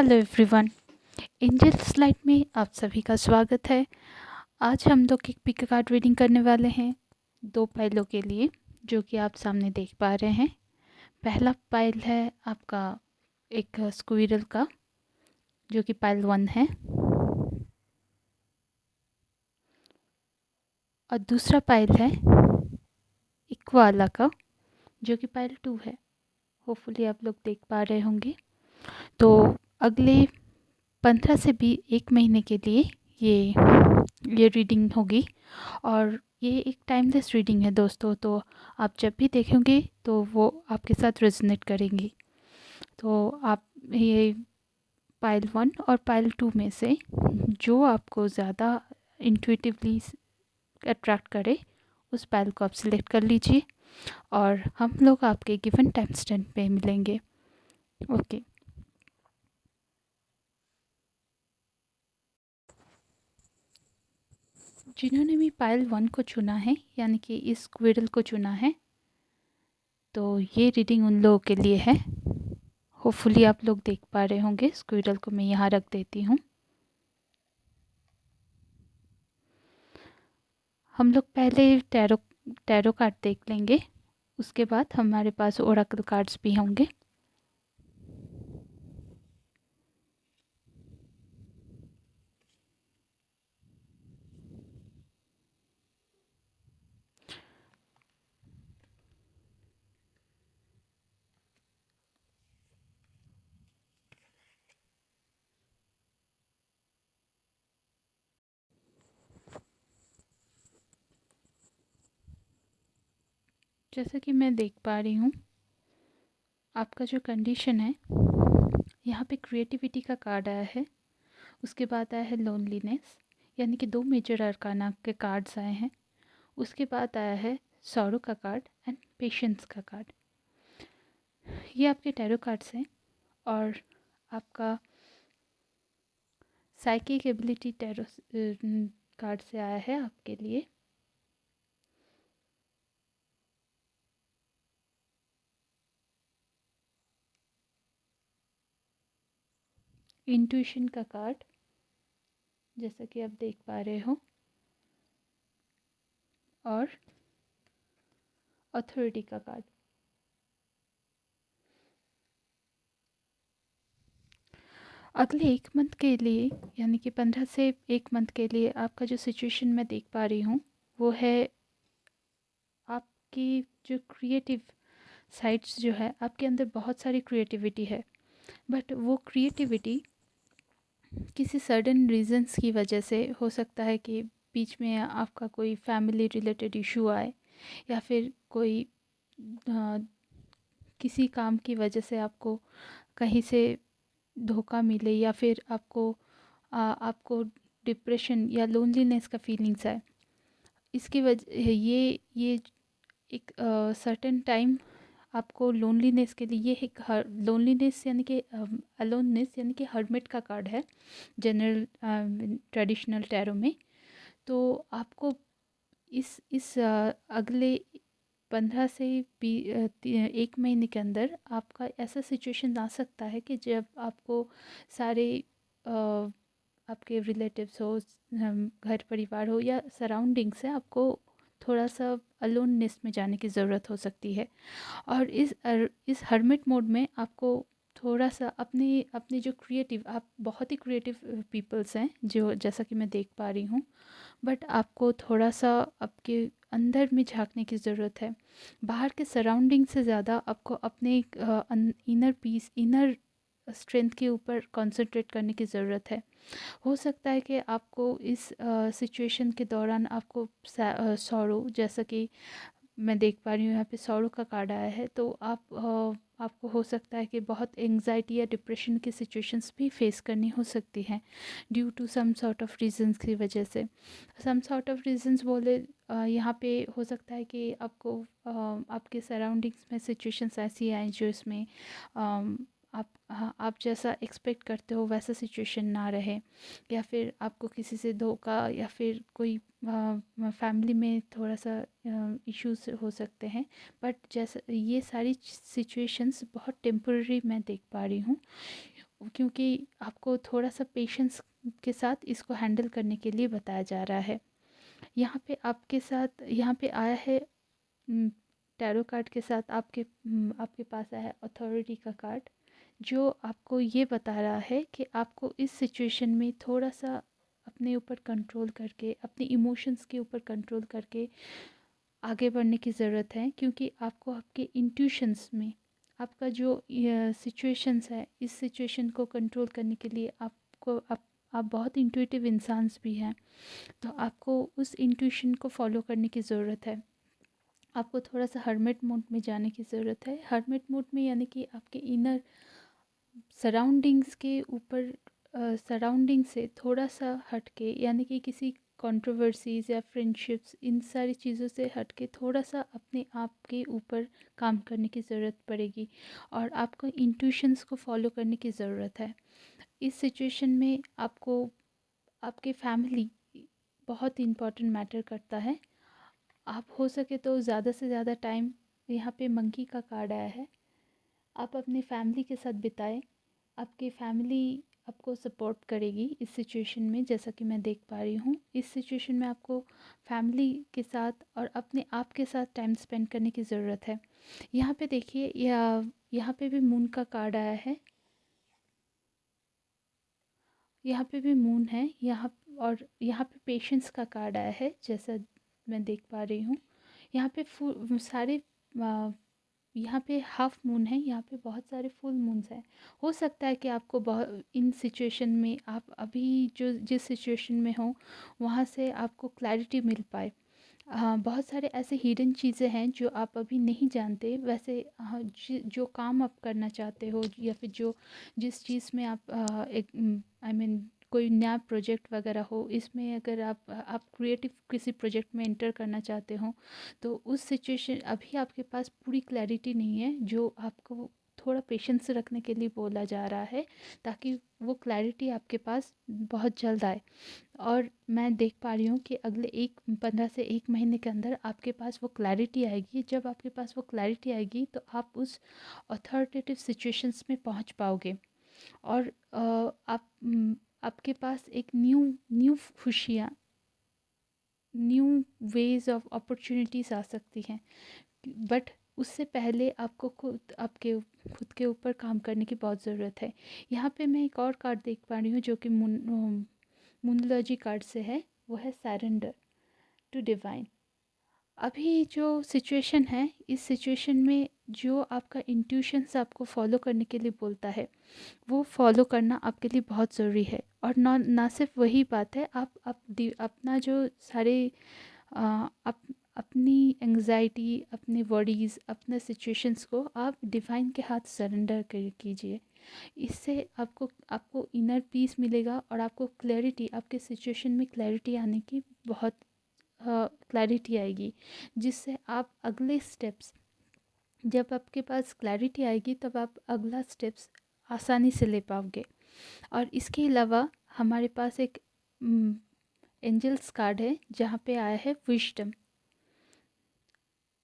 Hello everyone. Angels light में आप सभी का स्वागत है। आज हम लोग एक पिक कार्ड रीडिंग करने वाले हैं 2 पाइलों के लिए, जो कि आप सामने देख पा रहे हैं। पहला पाइल है आपका एक स्क्विरल का, जो कि पाइल 1 है, और दूसरा पाइल है एक कोआला का, जो कि पाइल 2 है। होपफुली आप लोग देख पा रहे होंगे। तो अगले 15 से भी 1 महीने के लिए ये रीडिंग होगी, और ये एक टाइमलेस रीडिंग है दोस्तों। तो आप जब भी देखेंगे तो वो आपके साथ रेजोनेट करेंगी। तो आप ये पाइल 1 और पाइल 2 में से जो आपको ज़्यादा इंट्यूटिवली अट्रैक्ट करे, उस पाइल को आप सिलेक्ट कर लीजिए, और हम लोग आपके गिवन टाइम स्टैम्प पे मिलेंगे। ओके। जिन्होंने भी पाइल 1 को चुना है, यानी कि इस स्क्विरल को चुना है, तो ये रीडिंग उन लोगों के लिए है। होपफुली आप लोग देख पा रहे होंगे। स्क्विरल को मैं यहाँ रख देती हूँ। हम लोग पहले टैरो कार्ड देख लेंगे, उसके बाद हमारे पास ओरेकल कार्ड्स भी होंगे। जैसा कि मैं देख पा रही हूँ, आपका जो कंडीशन है, यहाँ पे क्रिएटिविटी का कार्ड आया है, उसके बाद आया है लोनलीनेस, यानी कि 2 मेजर अरकाना के कार्ड्स आए हैं। उसके बाद आया है सॉरो का कार्ड एंड पेशेंस का कार्ड। ये आपके टैरो कार्ड्स हैं, और आपका साइकिक एबिलिटी टैरो कार्ड से आया है आपके लिए। इंट्यूशन का कार्ड, जैसा कि आप देख पा रहे हो, और अथॉरिटी का कार्ड। अगले 1 मंथ के लिए, यानी कि 15 से 1 मंथ के लिए, आपका जो सिचुएशन मैं देख पा रही हूँ, वो है आपकी जो क्रिएटिव साइड्स जो है, आपके अंदर बहुत सारी क्रिएटिविटी है, बट वो क्रिएटिविटी किसी सडन रीजंस की वजह से हो सकता है कि बीच में आपका कोई फैमिली रिलेटेड इशू आए, या फिर कोई किसी काम की वजह से आपको कहीं से धोखा मिले, या फिर आपको डिप्रेशन या लोनलीनेस का फीलिंग्स है। इसकी वजह ये एक सर्टेन टाइम आपको लोनलीनेस के लिए, ये एक लोनलीनेस यानी कि अलोननेस यानी कि हर्मिट का कार्ड है जनरल ट्रेडिशनल टैरो में। तो आपको इस अगले 15 से 1 महीने के अंदर आपका ऐसा सिचुएशन आ सकता है कि जब आपको सारे आपके रिलेटिव्स हो, घर परिवार हो, या सराउंडिंग से आपको थोड़ा सा अलोननेस में जाने की ज़रूरत हो सकती है। और इस हर्मिट मोड में आपको थोड़ा सा अपने अपने जो क्रिएटिव, आप बहुत ही क्रिएटिव पीपल्स हैं, जो जैसा कि मैं देख पा रही हूँ, बट आपको थोड़ा सा आपके अंदर में झांकने की ज़रूरत है। बाहर के सराउंडिंग से ज़्यादा आपको अपने इनर पीस, इनर स्ट्रेंथ के ऊपर कंसंट्रेट करने की ज़रूरत है। हो सकता है कि आपको इस सिचुएशन के दौरान आपको सॉरो, जैसा कि मैं देख पा रही हूँ यहाँ पे सॉरो का कार्ड आया है, तो आपको हो सकता है कि बहुत एंग्जाइटी या डिप्रेशन की सिचुएशंस भी फेस करनी हो सकती हैं, due to some sort of reasons की वजह से। सम सॉर्ट ऑफ रीजंस बोले, यहाँ पे हो सकता है कि आपको आपके सराउंडिंग्स में सिचुएशंस ऐसी आए जो इसमें आप आप जैसा एक्सपेक्ट करते हो वैसा सिचुएशन ना रहे, या फिर आपको किसी से धोखा या फिर कोई फैमिली में थोड़ा सा इश्यूज हो सकते हैं। बट जैसा ये सारी सिचुएशंस बहुत टेम्पररी मैं देख पा रही हूँ, क्योंकि आपको थोड़ा सा पेशेंस के साथ इसको हैंडल करने के लिए बताया जा रहा है। यहाँ पे आपके साथ यहाँ पे आया है टैरो कार्ड के साथ आपके पास आया है अथॉरिटी का कार्ड, जो आपको ये बता रहा है कि आपको इस सिचुएशन में थोड़ा सा अपने ऊपर कंट्रोल करके, अपने इमोशंस के ऊपर कंट्रोल करके आगे बढ़ने की ज़रूरत है। क्योंकि आपको आपके इंट्यूशंस में आपका जो सिचुएशंस है, इस सिचुएशन को कंट्रोल करने के लिए आप बहुत इंट्यूटिव इंसान्स भी हैं, तो आपको उस इंट्यूशन को फॉलो करने की ज़रूरत है। आपको थोड़ा सा हर्मिट मोड में जाने की ज़रूरत है। हर्मिट मोड में यानी कि आपके इनर सराउंडिंग्स के ऊपर, सराउंडिंग से थोड़ा सा हट के, यानी कि किसी कंट्रोवर्सीज या फ्रेंडशिप्स, इन सारी चीज़ों से हट के थोड़ा सा अपने आप के ऊपर काम करने की ज़रूरत पड़ेगी, और आपको इंट्यूशंस को फॉलो करने की ज़रूरत है। इस सिचुएशन में आपको आपके फैमिली बहुत इम्पॉर्टेंट मैटर करता है। आप हो सके तो ज़्यादा से ज़्यादा टाइम, यहाँ पे मंकी का कार्ड आया है, आप अपनी फैमिली के साथ बिताएं। आपकी फैमिली आपको सपोर्ट करेगी इस सिचुएशन में, जैसा कि मैं देख पा रही हूँ। इस सिचुएशन में आपको फैमिली के साथ और अपने आप के साथ टाइम स्पेंड करने की ज़रूरत है। यहाँ पे देखिए, यहाँ पे भी मून का कार्ड आया है, यहाँ पे भी मून है यहाँ, और यहाँ पे पेशेंस का कार्ड आया है, जैसा मैं देख पा रही हूँ। यहाँ पे सारे यहाँ पे हाफ मून है, यहाँ पे बहुत सारे फुल मून्स हैं। हो सकता है कि आपको बहुत इन सिचुएशन में, आप अभी जो जिस सिचुएशन में हो वहाँ से आपको क्लैरिटी मिल पाए। हाँ, बहुत सारे ऐसे हिडन चीज़ें हैं जो आप अभी नहीं जानते। वैसे हाँ, जो काम आप करना चाहते हो, या फिर जो जिस चीज़ में आप एक आई मीन कोई नया प्रोजेक्ट वगैरह हो, इसमें अगर आप क्रिएटिव किसी प्रोजेक्ट में एंटर करना चाहते हो, तो उस सिचुएशन अभी आपके पास पूरी क्लैरिटी नहीं है, जो आपको थोड़ा पेशेंस रखने के लिए बोला जा रहा है, ताकि वो क्लैरिटी आपके पास बहुत जल्द आए। और मैं देख पा रही हूँ कि अगले 15 से 1 महीने के अंदर आपके पास वो क्लैरिटी आएगी। जब आपके पास वो क्लैरिटी आएगी तो आप उस अथॉरिटेटिव सिचुएशंस में पहुँच पाओगे, और आपके पास एक न्यू न्यू खुशियाँ, न्यू वेज ऑफ अपॉर्चुनिटीज़ आ सकती हैं। बट उससे पहले आपको आपके खुद के ऊपर काम करने की बहुत ज़रूरत है। यहाँ पे मैं एक और कार्ड देख पा रही हूँ, जो कि मूनोलॉजी कार्ड से है, वो है सरेंडर टू डिवाइन। अभी जो सिचुएशन है, इस सिचुएशन में जो आपका इंट्यूशंस आपको फॉलो करने के लिए बोलता है, वो फॉलो करना आपके लिए बहुत ज़रूरी है। और ना सिर्फ वही बात है, आप अपना जो सारे अपनी एंग्जाइटी, अपने वरीज़, अपने सिचुएशंस को आप डिवाइन के हाथ सरेंडर कर कीजिए। इससे आपको आपको इनर पीस मिलेगा, और आपको क्लैरिटी, आपके सिचुएशन में क्लैरिटी आने की बहुत क्लैरिटी आएगी, जिससे आप अगले स्टेप्स, जब आपके पास क्लैरिटी आएगी तब आप अगला स्टेप्स आसानी से ले पाओगे। और इसके अलावा हमारे पास एक एंजल्स कार्ड है, जहाँ पे आया है wisdom.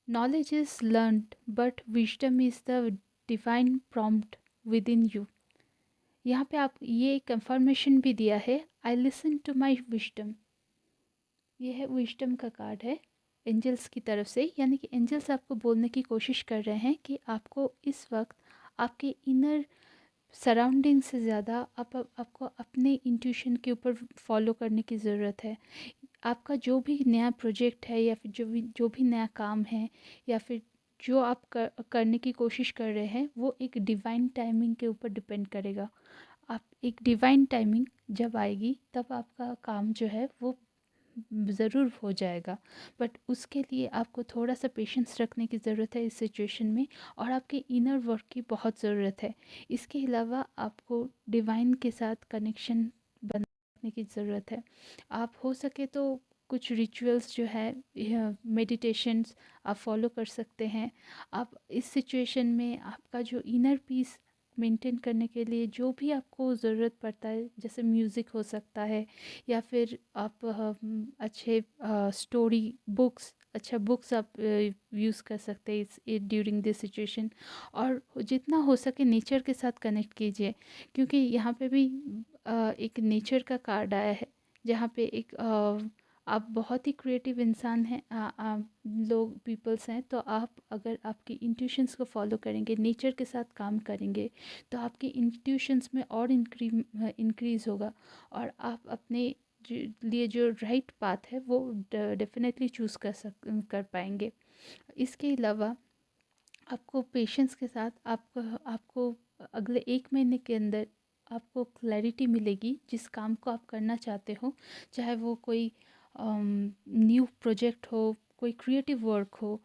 Knowledge is learned but wisdom is the divine prompt within you. यहाँ पे आप ये कंफर्मेशन भी दिया है, I listen to my wisdom. ये है विजडम का कार्ड है एंजल्स की तरफ से, यानी कि एंजल्स आपको बोलने की कोशिश कर रहे हैं कि आपको इस वक्त आपके इनर सराउंडिंग से ज़्यादा आपको अपने इंट्यूशन के ऊपर फॉलो करने की ज़रूरत है। आपका जो भी नया प्रोजेक्ट है, या फिर जो भी नया काम है, या फिर जो आप करने की कोशिश कर रहे हैं, वो एक डिवाइन टाइमिंग के ऊपर डिपेंड करेगा। आप एक डिवाइन टाइमिंग जब आएगी तब आपका काम जो है वो ज़रूर हो जाएगा। बट उसके लिए आपको थोड़ा सा पेशेंस रखने की ज़रूरत है इस सिचुएशन में, और आपके इनर वर्क की बहुत ज़रूरत है। इसके अलावा आपको डिवाइन के साथ कनेक्शन बनाने की ज़रूरत है। आप हो सके तो कुछ रिचुअल्स जो है, मेडिटेशंस आप फॉलो कर सकते हैं। आप इस सिचुएशन में आपका जो इनर पीस मेंटेन करने के लिए जो भी आपको ज़रूरत पड़ता है, जैसे म्यूज़िक हो सकता है, या फिर आप अच्छे स्टोरी बुक्स, अच्छा बुक्स आप यूज़ कर सकते हैं इस ड्यूरिंग दिस सिचुएशन। और जितना हो सके नेचर के साथ कनेक्ट कीजिए, क्योंकि यहाँ पे भी एक नेचर का कार्ड आया है, जहाँ पे एक आप बहुत ही क्रिएटिव इंसान हैं, लोग पीपल्स हैं, तो आप अगर आपकी इंट्यूशंस को फॉलो करेंगे, नेचर के साथ काम करेंगे, तो आपकी इंट्यूशंस में और इंक्रीज़ होगा, और आप अपने लिए जो राइट पाथ है वो डेफिनेटली चूज़ कर पाएंगे। इसके अलावा आपको पेशेंस के साथ आपको आपको अगले 1 महीने के अंदर आपको क्लैरिटी मिलेगी जिस काम को आप करना चाहते हो, चाहे वो कोई न्यू प्रोजेक्ट हो, कोई क्रिएटिव वर्क हो,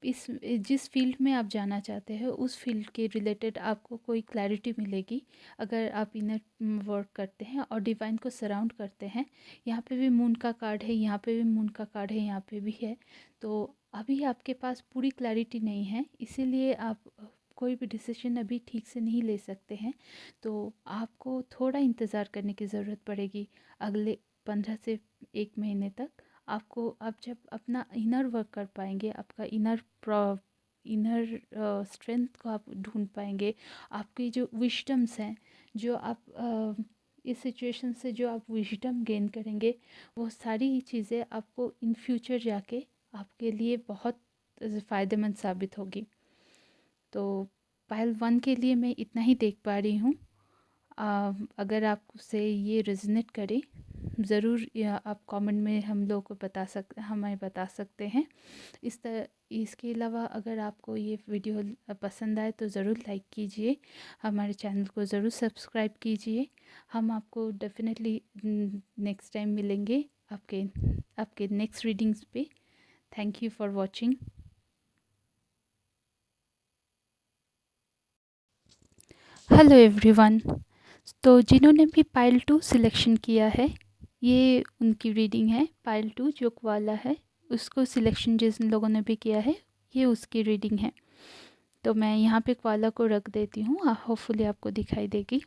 इस जिस फील्ड में आप जाना चाहते हो उस फील्ड के रिलेटेड आपको कोई क्लैरिटी मिलेगी अगर आप इनर वर्क करते हैं और डिवाइन को सराउंड करते हैं। यहाँ पे भी मून का कार्ड है, यहाँ पे भी मून का कार्ड है, यहाँ पे भी है। तो अभी आपके पास पूरी क्लैरिटी नहीं है, इसीलिए आप कोई भी डिसीजन अभी ठीक से नहीं ले सकते हैं। तो आपको थोड़ा इंतज़ार करने की ज़रूरत पड़ेगी। अगले 15 से 1 महीने तक आपको, आप जब अपना इनर वर्क कर पाएंगे, आपका इनर स्ट्रेंथ को आप ढूंढ पाएंगे, आपकी जो विजडम्स हैं, जो आप इस सिचुएशन से जो आप विजडम गेन करेंगे, वो सारी चीज़ें आपको इन फ्यूचर जाके आपके लिए बहुत फ़ायदेमंद साबित होगी। तो पायल 1 के लिए मैं इतना ही देख पा रही हूँ। अगर आपसे ये रेजोनेट करे, ज़रूर आप कमेंट में हम लोग को हमें बता सकते हैं। इसके अलावा अगर आपको ये वीडियो पसंद आए तो ज़रूर लाइक कीजिए, हमारे चैनल को ज़रूर सब्सक्राइब कीजिए। हम आपको डेफिनेटली नेक्स्ट टाइम मिलेंगे आपके नेक्स्ट रीडिंग्स पे। Thank you for watching. Hello everyone. तो जिन्होंने भी पाइल 2 सिलेक्शन किया है, ये उनकी रीडिंग है। पाइल 2 जो वाला है उसको सिलेक्शन जिन लोगों ने भी किया है, ये उसकी रीडिंग है। तो मैं यहाँ पे क्वाला को रख देती हूँ, होपफुली आपको दिखाई देगी।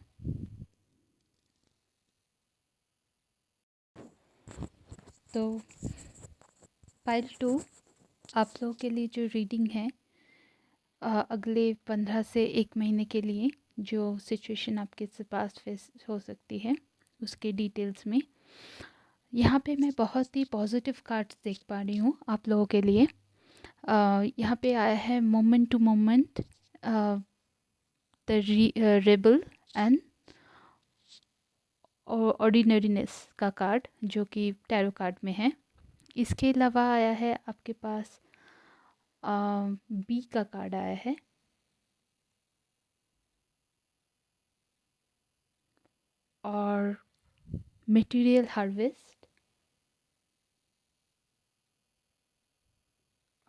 तो पाइल 2 आप लोगों के लिए जो रीडिंग है, अगले 15 से 1 महीने के लिए जो सिचुएशन आपके पास फेस हो सकती है उसके डिटेल्स में, यहाँ पे मैं बहुत ही पॉजिटिव कार्ड्स देख पा रही हूँ आप लोगों के लिए। यहाँ पे आया है moment to moment, the rebel and ordinariness का कार्ड, जो कि टैरो कार्ड में है। इसके अलावा आया है आपके पास बी का कार्ड आया है, और मटेरियल हार्वेस्ट,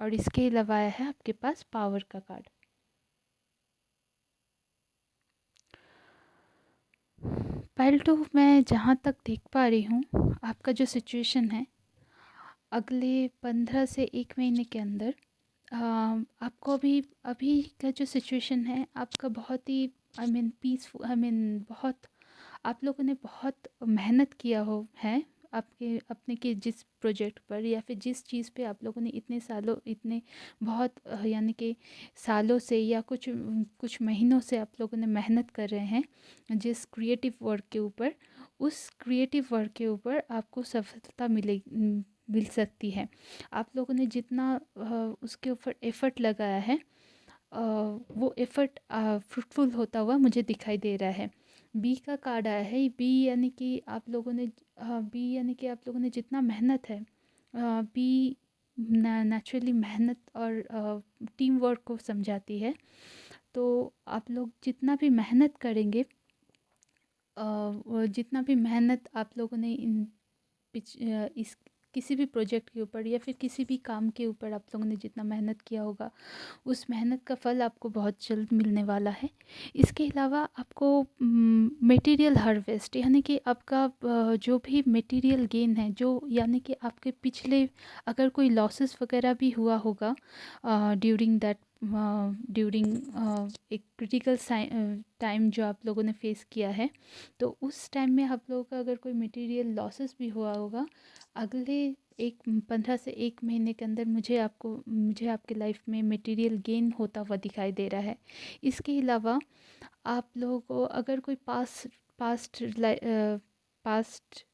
और इसके अलावा आया है आपके पास पावर का कार्ड। पाइल 2 मैं जहाँ तक देख पा रही हूँ, आपका जो सिचुएशन है अगले 15 से 1 महीने के अंदर, आपको अभी का जो सिचुएशन है आपका बहुत ही पीसफुल, बहुत आप लोगों ने बहुत मेहनत किया हो है आपके अपने के जिस प्रोजेक्ट पर, या फिर जिस चीज़ पे आप लोगों ने इतने बहुत यानी कि सालों से या कुछ महीनों से आप लोगों ने मेहनत कर रहे हैं जिस क्रिएटिव वर्क के ऊपर, उस क्रिएटिव वर्क के ऊपर आपको सफलता मिल सकती है। आप लोगों ने जितना उसके ऊपर एफ़र्ट लगाया है, वो एफ़र्ट फ्रूटफुल होता हुआ मुझे दिखाई दे रहा है। बी का कार्ड आया है, बी यानी कि आप लोगों ने जितना मेहनत है, बी नेचुरली मेहनत और टीम वर्क को समझाती है। तो आप लोग जितना भी मेहनत करेंगे, जितना भी मेहनत आप लोगों ने इस किसी भी प्रोजेक्ट के ऊपर या फिर किसी भी काम के ऊपर आप लोगों ने जितना मेहनत किया होगा, उस मेहनत का फल आपको बहुत जल्द मिलने वाला है। इसके अलावा आपको मटेरियल हार्वेस्ट, यानी कि आपका जो भी मटेरियल गेन है, जो यानी कि आपके पिछले अगर कोई लॉसेस वगैरह भी हुआ होगा ड्यूरिंग दैट ड्यूरिंग एक क्रिटिकल टाइम जो आप लोगों ने फेस किया है, तो उस टाइम में आप लोगों का अगर कोई मटेरियल लॉसेस भी हुआ होगा, अगले एक 15 से 1 महीने के अंदर मुझे आपके लाइफ में मटेरियल गेन होता हुआ दिखाई दे रहा है। इसके अलावा आप लोगों को अगर कोई पास्ट पास्ट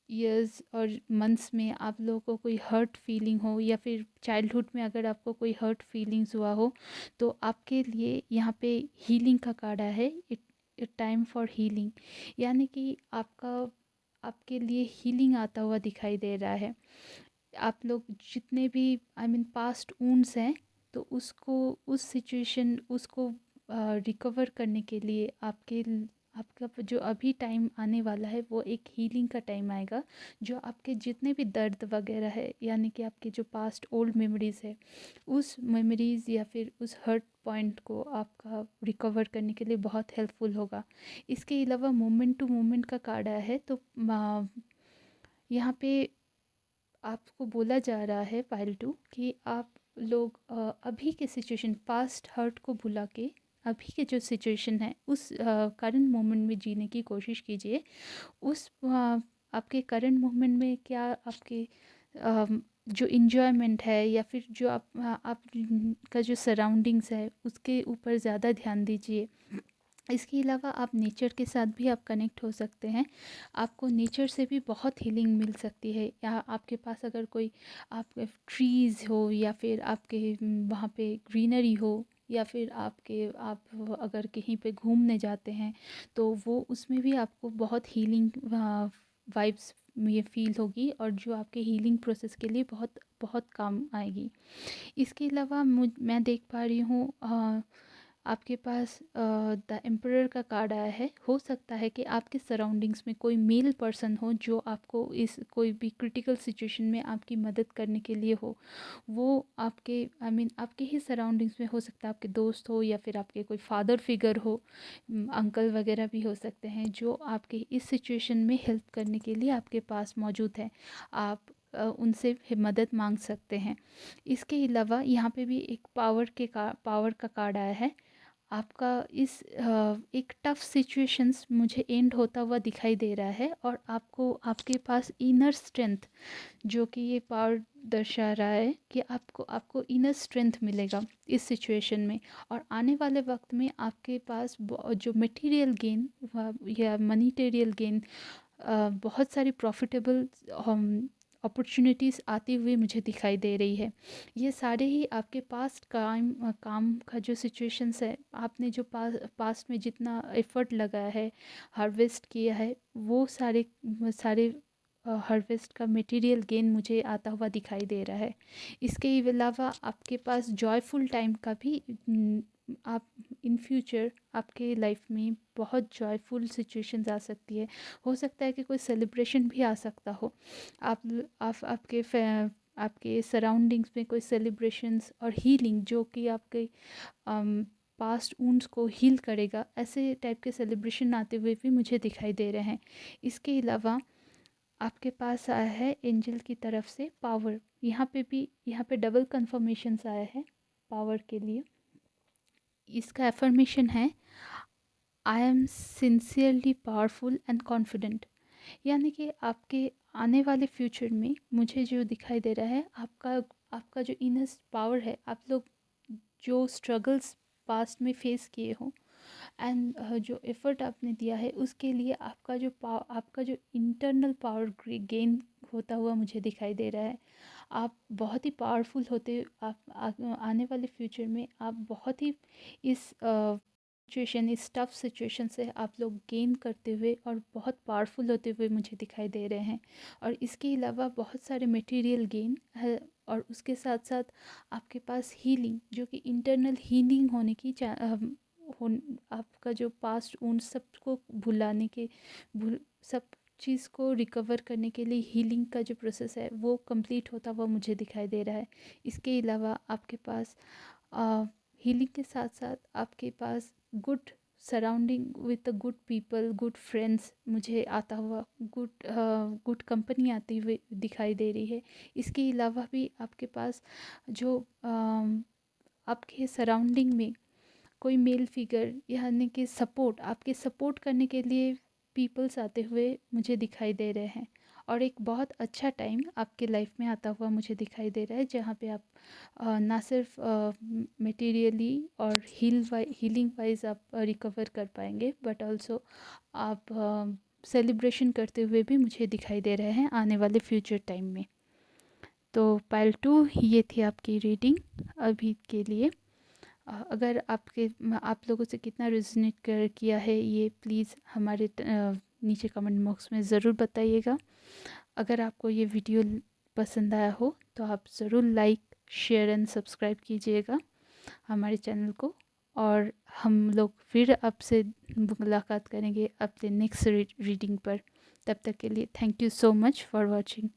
ईयर्स और मंथ्स में आप लोगों को कोई हर्ट फीलिंग हो, या फिर चाइल्डहुड में अगर आपको कोई हर्ट फीलिंग्स हुआ हो, तो आपके लिए यहाँ पे हीलिंग का कार्ड है। इट टाइम फॉर हीलिंग, यानी कि आपके लिए हीलिंग आता हुआ दिखाई दे रहा है। आप लोग जितने भी पास्ट वुंड्स हैं, तो उस सिचुएशन उसको रिकवर करने के लिए आपका जो अभी टाइम आने वाला है वो एक हीलिंग का टाइम आएगा, जो आपके जितने भी दर्द वगैरह है, यानी कि आपके जो पास्ट ओल्ड मेमोरीज है, उस मेमोरीज या फिर उस हर्ट पॉइंट को आपका रिकवर करने के लिए बहुत हेल्पफुल होगा। इसके अलावा मोमेंट टू मोमेंट का कार्ड आया है, तो यहाँ पे आपको बोला जा रहा है पाइल टू कि आप लोग अभी के सिचुएशन, पास्ट हर्ट को भुला के अभी के जो सिचुएशन है उस करंट मोमेंट में जीने की कोशिश कीजिए। आपके करंट मोमेंट में क्या आपके जो इन्जॉयमेंट है, या फिर जो आप का जो सराउंडिंग्स है उसके ऊपर ज़्यादा ध्यान दीजिए। इसके अलावा आप नेचर के साथ भी आप कनेक्ट हो सकते हैं। आपको नेचर से भी बहुत हीलिंग मिल सकती है, या आपके पास अगर कोई आपके ट्रीज़ हो, या फिर आपके वहाँ पे ग्रीनरी हो, या फिर आप अगर कहीं पे घूमने जाते हैं, तो वो उसमें भी आपको बहुत हीलिंग वाइब्स ये फील होगी, और जो आपके हीलिंग प्रोसेस के लिए बहुत बहुत काम आएगी। इसके अलावा मैं देख पा रही हूँ आपके पास द एम्परर का कार्ड आया है। हो सकता है कि आपके सराउंडिंग्स में कोई मेल पर्सन हो जो आपको इस कोई भी क्रिटिकल सिचुएशन में आपकी मदद करने के लिए हो। वो आपके ही सराउंडिंग्स में हो सकता है, आपके दोस्त हो, या फिर आपके कोई फादर फिगर हो, अंकल वगैरह भी हो सकते हैं, जो आपके इस सिचुएशन में हेल्प करने के लिए आपके पास मौजूद है। आप उनसे मदद मांग सकते हैं। इसके अलावा यहाँ पे भी एक पावर का कार्ड आया है। आपका एक टफ सिचुएशंस मुझे एंड होता हुआ दिखाई दे रहा है, और आपके पास इनर स्ट्रेंथ, जो कि ये पावर दर्शा रहा है कि आपको इनर स्ट्रेंथ मिलेगा इस सिचुएशन में। और आने वाले वक्त में आपके पास जो मटेरियल गेन या मनीटेरियल गेन, बहुत सारी प्रॉफिटेबल अपॉर्चुनिटीज़ आती हुई मुझे दिखाई दे रही है। ये सारे ही आपके पास्ट काम का जो सिचुएशंस है, आपने जो पास्ट में जितना एफर्ट लगाया है, हार्वेस्ट किया है, वो सारे सारे हार्वेस्ट का मटेरियल गेन मुझे आता हुआ दिखाई दे रहा है। इसके अलावा आपके पास जॉयफुल टाइम का भी आप इन फ्यूचर आपके लाइफ में बहुत जॉयफुल सिचुएशंस आ सकती है। हो सकता है कि कोई सेलिब्रेशन भी आ सकता हो। आप आपके सराउंडिंग्स में कोई सेलिब्रेशंस और हीलिंग, जो कि आपके पास्ट वुंड्स को हील करेगा, ऐसे टाइप के सेलिब्रेशन आते हुए भी मुझे दिखाई दे रहे हैं। इसके अलावा आपके पास आया है एंजल की तरफ से पावर। यहाँ पे डबल कंफर्मेशंस आया है पावर के लिए। इसका एफर्मेशन है, I am sincerely powerful and confident. यानी कि आपके आने वाले फ्यूचर में मुझे जो दिखाई दे रहा है, आपका जो इनर पावर है, आप लोग जो स्ट्रगल्स पास्ट में फेस किए हों, एंड जो एफर्ट आपने दिया है, उसके लिए आपका जो इंटरनल पावर गेन होता हुआ मुझे दिखाई दे रहा है। आप बहुत ही पावरफुल आने वाले फ्यूचर में आप बहुत ही इस टफ सिचुएशन से आप लोग गेन करते हुए और बहुत पावरफुल होते हुए मुझे दिखाई दे रहे हैं। और इसके अलावा बहुत सारे मटेरियल गेन है, और उसके साथ साथ आपके पास हीलिंग, जो कि इंटरनल हीलिंग होने की आपका जो पास्ट उन सबको सब चीज़ को रिकवर करने के लिए हीलिंग का जो प्रोसेस है वो कंप्लीट होता हुआ मुझे दिखाई दे रहा है। इसके अलावा आपके पास हीलिंग के साथ साथ आपके पास good surrounding with good people, good friends मुझे आता हुआ, गुड कंपनी आती हुई दिखाई दे रही है। इसके अलावा भी आपके पास जो आपके सराउंडिंग में कोई मेल फिगर यानी कि सपोर्ट, आपके सपोर्ट करने के लिए पीपल्स आते हुए मुझे दिखाई दे रहे हैं। और एक बहुत अच्छा टाइम आपके लाइफ में आता हुआ मुझे दिखाई दे रहा है, जहाँ पे आप ना सिर्फ मटेरियली और हीलिंग वाइज आप रिकवर कर पाएंगे, बट ऑल्सो आप सेलिब्रेशन करते हुए भी मुझे दिखाई दे रहे हैं आने वाले फ्यूचर टाइम में। तो पाइल 2 ये थी आपकी रीडिंग अभी के लिए। अगर आप लोगों से कितना रेजोनेट कर किया है ये प्लीज़ हमारे नीचे कमेंट बॉक्स में ज़रूर बताइएगा। अगर आपको ये वीडियो पसंद आया हो तो आप ज़रूर लाइक, शेयर एंड सब्सक्राइब कीजिएगा हमारे चैनल को। और हम लोग फिर आपसे मुलाकात करेंगे अपने नेक्स्ट रीडिंग पर। तब तक के लिए thank you so much for watching.